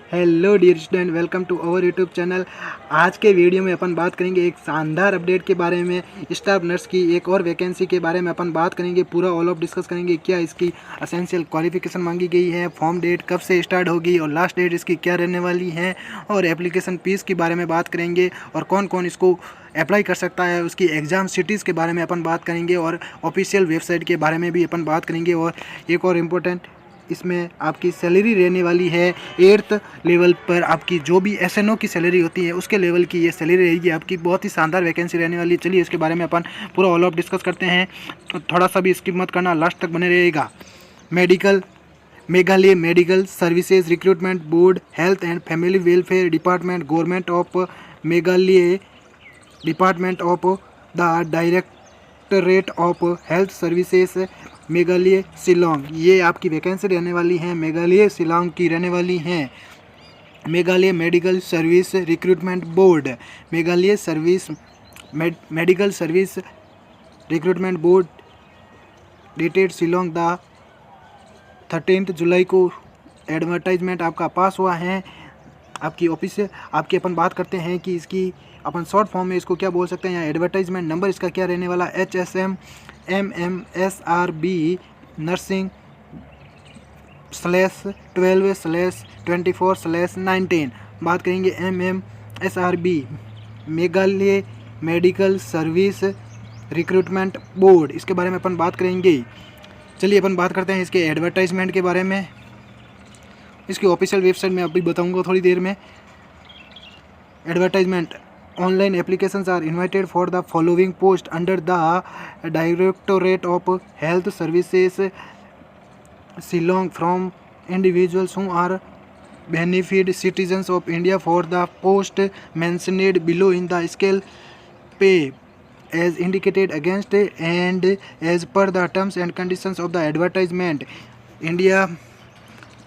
Hello dear student, welcome to our YouTube channel. आज के video में अपन बात करेंगे एक शानदार अपडेट के बारे में। स्टाफ नर्स की एक और वैकेंसी के बारे में अपन बात करेंगे, पूरा ऑल ऑफ डिस्कस करेंगे। क्या इसकी असेंशियल क्वालिफिकेशन मांगी गई है, फॉर्म डेट कब से स्टार्ट होगी और लास्ट डेट इसकी क्या रहने वाली है, और एप्लीकेशन फीस के बारे में बात करेंगे और कौन कौन इसको अप्लाई कर सकता है, उसकी एग्ज़ाम सिटीज़ के बारे में अपन बात करेंगे और ऑफिशियल वेबसाइट के बारे में भी अपन बात करेंगे। और एक और इम्पोर्टेंट, इसमें आपकी सैलरी रहने वाली है 8th लेवल पर। आपकी जो भी SNO की सैलरी होती है उसके लेवल की ये सैलरी रहेगी आपकी। बहुत ही शानदार वैकेंसी रहने वाली है। चलिए इसके बारे में अपन पूरा ऑल ऑफ डिस्कस करते हैं, तो थोड़ा सा भी स्किप मत करना, लास्ट तक बने रहेगा। Meghalaya medical services recruitment board, health and family welfare department, government of Meghalaya, department of the directorate of health services, Meghalaya Shillong, ये आपकी वैकेंसी रहने वाली है। मेघालय शिलोंग की रहने वाली हैं। Meghalaya medical service recruitment board, Meghalaya medical service recruitment board, dated Shillong the 13 जुलाई को एडवर्टाइजमेंट आपका पास हुआ है। आपकी ऑफिस से आपकी अपन बात करते हैं कि इसकी अपन शॉर्ट फॉर्म में इसको क्या बोल सकते हैं। यहाँ एडवर्टाइजमेंट नंबर इसका क्या रहने वाला, HSM MMSRB नर्सिंग /12/24/19। बात करेंगे MMSRB Meghalaya medical service recruitment board, इसके बारे में अपन बात करेंगे। चलिए अपन बात करते हैं इसके एडवर्टाइजमेंट के बारे में। इसकी ऑफिशियल वेबसाइट में अभी बताऊंगा थोड़ी देर में। Advertisement, online applications are invited for the following post under the directorate of health services Shillong from individuals who are benefit citizens of India for the post mentioned below in the scale pay as indicated against and as per the terms and conditions of the advertisement। India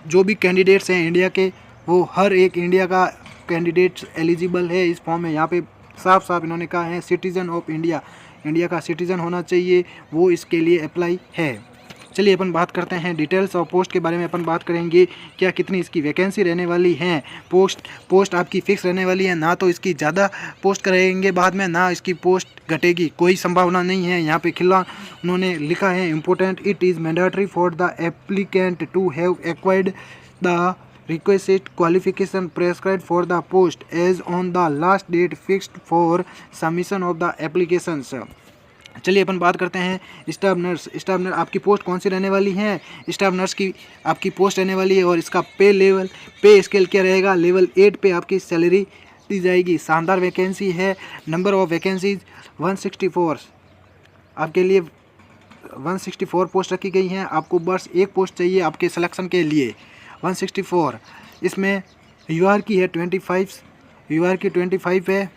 जो भी candidates हैं India के, वो हर एक India का candidates eligible है इस form में। यहाँ पे साफ साफ इन्होंने कहा है सिटीज़न ऑफ इंडिया, इंडिया का सिटीज़न होना चाहिए, वो इसके लिए अप्लाई है। चलिए अपन बात करते हैं डिटेल्स और पोस्ट के बारे में अपन बात करेंगे। क्या कितनी इसकी वैकेंसी रहने वाली है। पोस्ट आपकी फ़िक्स रहने वाली है, ना तो इसकी ज़्यादा पोस्ट करेंगे बाद में, ना इसकी पोस्ट घटेगी, कोई संभावना नहीं है। यहाँ पे खिला उन्होंने लिखा है important, it is mandatory for the applicant to have acquired the requisite qualification prescribed for the post as on the last date fixed for submission of the applications। चलिए अपन बात करते हैं स्टाफ नर्स। स्टाफ नर्स आपकी post कौन सी रहने वाली है। Staff nurse की आपकी पोस्ट रहने वाली है और इसका पे स्केल क्या रहेगा, लेवल 8 पे आपकी सैलरी दी जाएगी। शानदार वैकेंसी है। नंबर ऑफ वैकेंसीज 164, आपके लिए 164 पोस्ट रखी गई हैं। आपको बस एक पोस्ट चाहिए आपके सिलेक्शन के लिए। 164, इसमें UR की है 25, UR की 25 है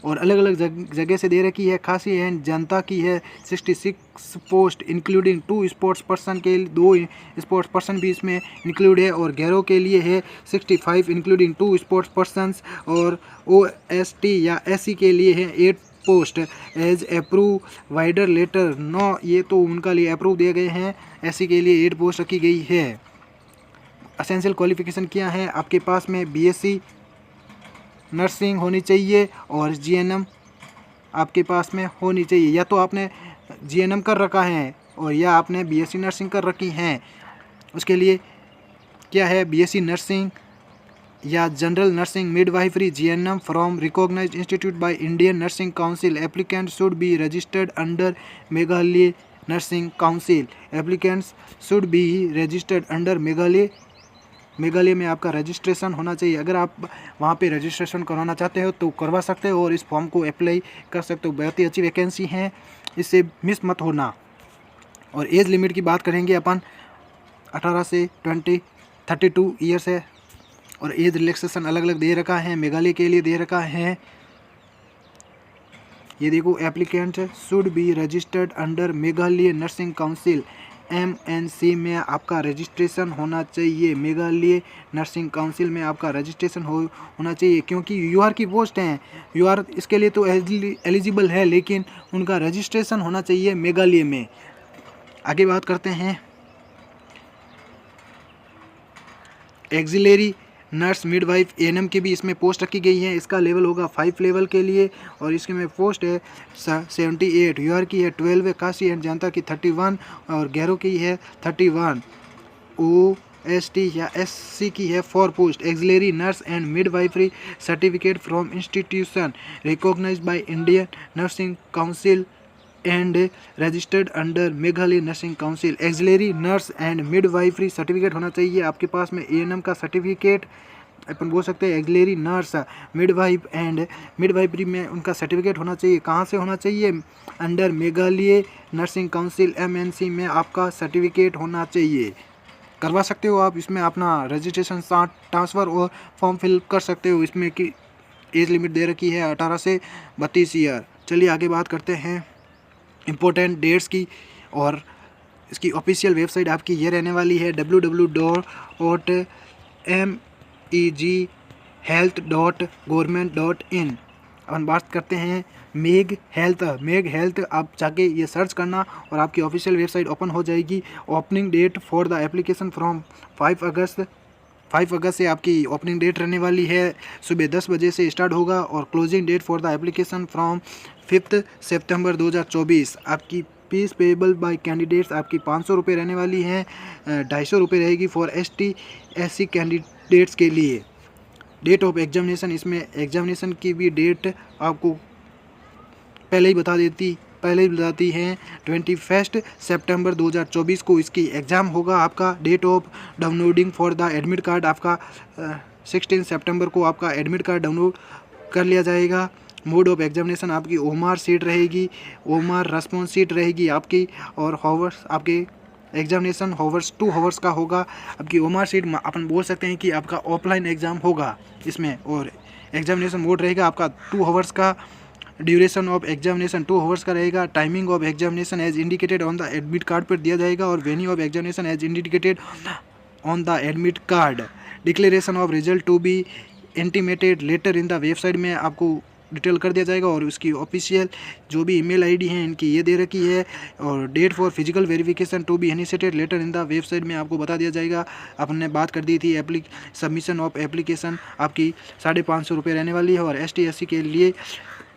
और अलग अलग जगह से दे रखी है। खासी है जनता की है 66 पोस्ट इंक्लूडिंग 2 स्पोर्ट्स पर्सन के 2 स्पोर्ट्स पर्सन भी इसमें इंक्लूड है। और गैरों के लिए है 65 इंक्लूडिंग 2 स्पोर्ट्स पर्सनस। और OST या SC के लिए है 8 post as approve wider letter 9, ये तो उनका लिए अप्रूव दिए गए हैं। SC के लिए 8 पोस्ट रखी गई है। असेंशियल क्वालिफिकेशन क्या है, आपके पास में BSc नर्सिंग होनी चाहिए और GNM आपके पास में होनी चाहिए। या तो आपने GNM कर रखा है और या आपने BSc नर्सिंग कर रखी हैं। उसके लिए क्या है, BSc नर्सिंग या general nursing midwifery GNM from recognised institute by Indian Nursing Council. Applicant should be registered under Meghalaya Nursing Council. Applicants should be registered under Meghalaya में आपका रजिस्ट्रेशन होना चाहिए। अगर आप वहाँ पे रजिस्ट्रेशन करवाना चाहते हो तो करवा सकते हो और इस फॉर्म को अप्लाई कर सकते हो। बहुत ही अच्छी वैकेंसी है, इससे मिस मत होना। और एज लिमिट की बात करेंगे अपन, 18 से 32 ईयर्स है। और एज रिलैक्सेशन अलग अलग दे रखा है, मेघालय के लिए दे रखा है। ये देखो, applicant should be registered under Meghalaya Nursing council MNC में आपका रजिस्ट्रेशन होना चाहिए। मेघालय नर्सिंग काउंसिल में आपका रजिस्ट्रेशन होना चाहिए, क्योंकि UR की पोस्ट हैं। UR इसके लिए तो एलिजिबल है, लेकिन उनका रजिस्ट्रेशन होना चाहिए मेघालय में। आगे बात करते हैं एक्सिलरी नर्स मिडवाइफ एएनएम की भी इसमें पोस्ट रखी गई है। इसका लेवल होगा 5 लेवल के लिए और इसके में पोस्ट है 78। यूआर की है 12, काशी एंड जनता की 31 और गैरो की है 31। OST या SC की है 4 post. Auxiliary nurse and midwifery certificate from institution recognised by Indian Nursing Council and registered under Meghalaya Nursing Council. Auxiliary nurse and midwifery certificate होना चाहिए आपके पास में। एएनएम का सर्टिफिकेट अपन बोल सकते हैं। Axillary nurse midwife and midwifery में उनका सर्टिफिकेट होना चाहिए। कहाँ से होना चाहिए? Under Meghalaya Nursing council MNC में आपका सर्टिफिकेट होना चाहिए। करवा सकते हो आप इसमें अपना रजिस्ट्रेशन ट्रांसफ़र और फॉर्म फिल कर सकते हो। इसमें की एज लिमिट दे रखी है 18 से 32 ईयर। चलिए आगे बात करते हैं इम्पोर्टेंट डेट्स की। और इसकी ऑफिशियल वेबसाइट आपकी ये रहने वाली है www.meghealth.government.in। अपन बात करते हैं मेग हेल्थ आप जाके ये सर्च करना और आपकी ऑफिशियल वेबसाइट ओपन हो जाएगी। Opening date for the application from 5 अगस्त से आपकी ओपनिंग डेट रहने वाली है। सुबह 10 बजे से स्टार्ट होगा और closing date for the application from 5 सितंबर 2024। आपकी फीस पेबल बाय कैंडिडेट्स आपकी 500 रुपये रहने वाली है। 250 रुपये रहेगी फॉर ST/SC कैंडिडेट्स के लिए। डेट ऑफ एग्जामिनेशन, इसमें एग्जामिनेशन की भी डेट आपको पहले ही बताती हैं 21 सितंबर 2024 को इसकी एग्ज़ाम होगा आपका। Date of downloading for the admit card आपका 16 सितंबर को आपका एडमिट कार्ड डाउनलोड कर लिया जाएगा। मोड ऑफ एग्जामिनेशन आपकी ओमार सीट रहेगी, ओमार रेस्पॉन्स सीट रहेगी आपकी। और हावर्स आपके एग्जामिनेशन हावर्स 2 हावर्स का होगा। आपकी ओमार सीट अपन बोल सकते हैं कि आपका ऑफलाइन एग्ज़ाम होगा इसमें। और एग्जामिनेशन मोड रहेगा आपका 2 हावर्स का। ड्यूरेशन ऑफ एग्जामिनेशन 2 हावर्स का रहेगा। Timing of examination as indicated on the admit card पर दिया जाएगा और venue of examination as indicated on the admit card. Declaration of result to be intimated later in the website में आपको detail कर दिया जाएगा। और उसकी ऑफिशियल जो भी ईमेल आईडी है इनकी ये दे रखी है। और date for physical verification to be initiated later in the website में आपको बता दिया जाएगा। आपने बात कर दी थी सबमिशन ऑफ एप्लीकेशन आपकी 550 रुपये रहने वाली है और ST/SC के लिए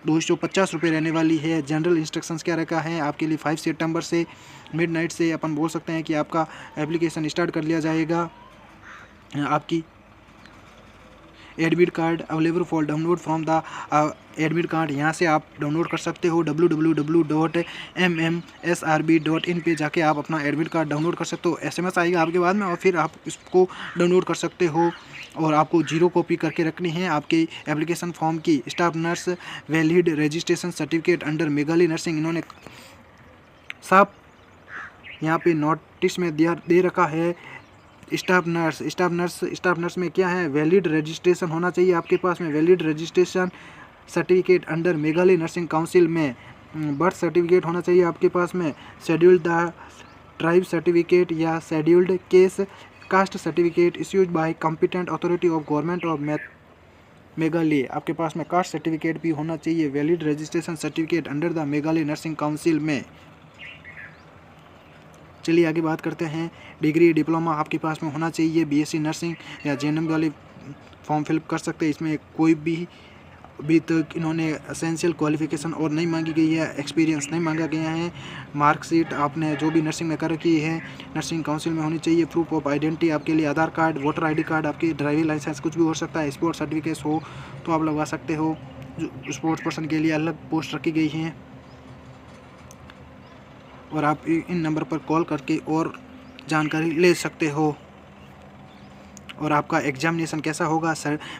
250 रुपये रहने वाली है। जनरल इंस्ट्रक्शंस क्या रखा है आपके लिए? 5 सितंबर से मिडनाइट से अपन बोल सकते हैं कि आपका एप्लीकेशन स्टार्ट कर लिया जाएगा। आपकी admit card available for download from the admit card, यहाँ से आप डाउनलोड कर सकते हो। www.mmsrb.in पे जाके आप अपना एडमिट कार्ड डाउनलोड कर सकते हो। SMS आएगा आपके बाद में और फिर आप इसको डाउनलोड कर सकते हो। और आपको 0 कॉपी करके रखनी है आपके एप्लीकेशन फॉर्म की। Staff nurse valid registration certificate under Meghalaya nursing, इन्होंने साफ यहाँ पे नोटिस में दे रखा है। स्टाफ नर्स में क्या है? वैलिड रजिस्ट्रेशन होना चाहिए आपके पास में। Valid registration certificate under Meghalaya Nursing council में। बर्थ सर्टिफिकेट होना चाहिए आपके पास में। शेड्यूल्ड द ट्राइब सर्टिफिकेट या scheduled case caste certificate issued by competent authority of government of Meghalaya. आपके पास में कास्ट सर्टिफिकेट भी होना चाहिए। Valid registration certificate under the Meghalaya Nursing council में। चलिए आगे बात करते हैं। डिग्री डिप्लोमा आपके पास में होना चाहिए। BSc नर्सिंग या JNM वाले फॉर्म फिलअप कर सकते हैं। इसमें कोई भी अभी तक इन्होंने एसेंशियल क्वालिफिकेशन और नहीं मांगी गई है, एक्सपीरियंस नहीं मांगा गया है। मार्कशीट आपने जो भी नर्सिंग में कर रखी है नर्सिंग काउंसिल में होनी चाहिए। प्रूफ ऑफ आइडेंटिटी आपके लिए आधार कार्ड, वोटर ID कार्ड, आपकी ड्राइविंग लाइसेंस, कुछ भी हो सकता है। स्पोर्ट्स सर्टिफिकेट हो तो आप लगवा सकते हो। जो स्पोर्ट्स पर्सन के लिए अलग पोस्ट रखी गई हैं। और आप इन नंबर पर कॉल करके और जानकारी ले सकते हो। और आपका एग्जामिनेशन कैसा होगा?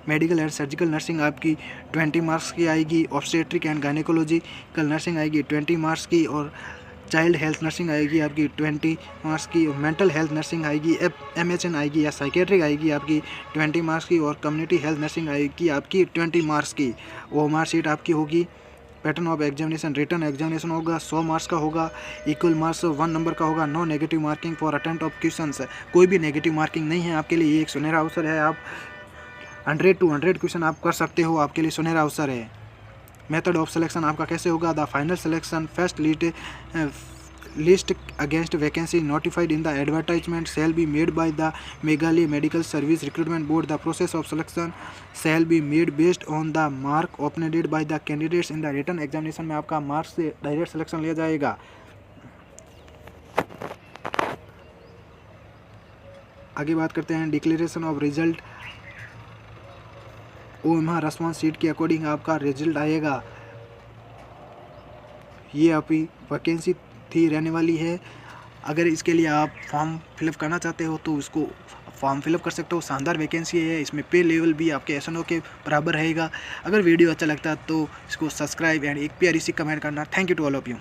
मेडिकल एंड सर्जिकल नर्सिंग आपकी 20 मार्क्स की आएगी। ऑब्स्टेट्रिक एंड गायनेकोलॉजिकल नर्सिंग आएगी 20 मार्क्स की। और चाइल्ड हेल्थ नर्सिंग आएगी आपकी 20 मार्क्स की। मेंटल हेल्थ नर्सिंग आएगी, MHN आएगी या साइकेट्रिक आएगी आपकी 20 मार्क्स की। और कम्युनिटी हेल्थ नर्सिंग आएगी आपकी 20 मार्क्स की। वो मार्कशीट आपकी होगी। Pattern of examination, return examination होगा 100 मार्क्स का होगा। इक्वल मार्क्स 1 नंबर का होगा। No negative marking for attempt of questions, कोई भी नेगेटिव मार्किंग नहीं है आपके लिए। ये एक सुनहरा अवसर है। आप 100 to 100 क्वेश्चन आप कर सकते हो, आपके लिए सुनहरा अवसर है। मेथड ऑफ सिलेक्शन आपका कैसे होगा? The final selection list against vacancy notified in the advertisement shall be made by the Meghalaya Medical Service Recruitment Board. The process of selection shall be made based on the mark obtained by the candidates in the written examination. में आपका marks से direct selection लिया जाएगा। आगे बात करते हैं declaration of result. OMR response sheet के अकॉर्डिंग आपका रिजल्ट आएगा। ये आपकी वैकेंसी थी रहने वाली है। अगर इसके लिए आप फॉर्म फिलअप करना चाहते हो तो इसको फॉर्म फिलअप कर सकते हो। शानदार वैकेंसी है, इसमें पे लेवल भी आपके एसएनओ के बराबर रहेगा। अगर वीडियो अच्छा लगता है तो इसको सब्सक्राइब एंड एक प्यारी सी कमेंट करना। Thank you to all of you.